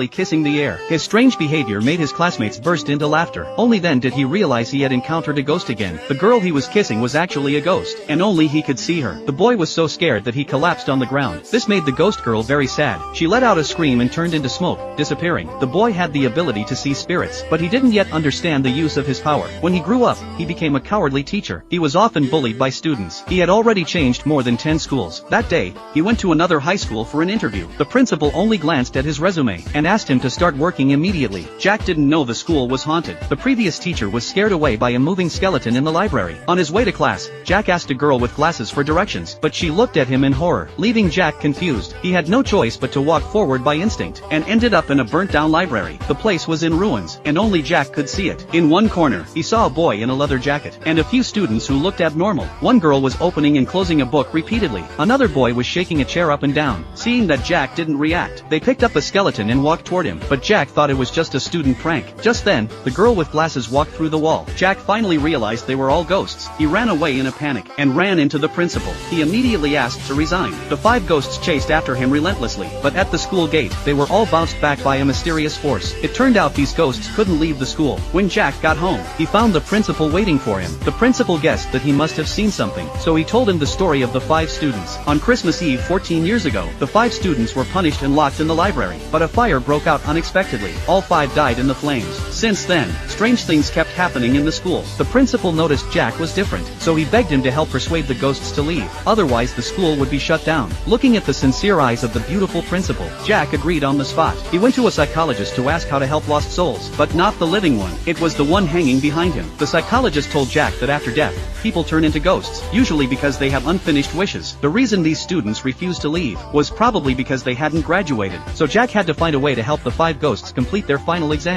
kissing the air. His strange behavior made his classmates burst into laughter. Only then did he realize he had encountered a ghost again. The girl he was kissing was actually a ghost, and only he could see her. The boy was so scared that he collapsed on the ground. This made the ghost girl very sad. She let out a scream and turned into smoke, disappearing. The boy had the ability to see spirits, but he didn't yet understand the use of his power. When he grew up, he became a cowardly teacher. He was often bullied by students. He had already changed more than 10 schools. That day, he went to another high school for an interview. The principal only glanced at his resume and asked him to start working immediately. Jack didn't know the school was haunted. The previous teacher was scared away by a moving skeleton in the library. On his way to class, Jack asked a girl with glasses for directions, but she looked at him in horror, leaving Jack confused. He had no choice but to walk forward by instinct, and ended up in a burnt-down library. The place was in ruins, and only Jack could see it. In one corner, he saw a boy in a leather jacket, and a few students who looked abnormal. One girl was opening and closing a book repeatedly. Another boy was shaking a chair up and down. Seeing that Jack didn't react, they picked up a skeleton and walked toward him, but Jack thought it was just a student prank. Just then, the girl with glasses walked through the wall. Jack finally realized they were all ghosts. He ran away in a panic, and ran into the principal. He immediately asked to resign. The 5 ghosts chased after him relentlessly, but at the school gate, they were all bounced back by a mysterious force. It turned out these ghosts couldn't leave the school. When Jack got home, he found the principal waiting for him. The principal guessed that he must have seen something, so he told him the story of the 5 students. On Christmas Eve 14 years ago, the 5 students were punished and locked in the library, but a fire broke out unexpectedly. All 5 died in the flames. Since then, strange things kept happening in the school. The principal noticed Jack was different, so he begged him to help persuade the ghosts to leave. Otherwise the school would be shut down. Looking at the sincere eyes of the beautiful principal, Jack agreed on the spot. He went to a psychologist to ask how to help lost souls, but not the living one. It was the one hanging behind him. The psychologist told Jack that after death, people turn into ghosts, usually because they have unfinished wishes. The reason these students refused to leave was probably because they hadn't graduated, so Jack had to find a way to help the 5 ghosts complete their final exam.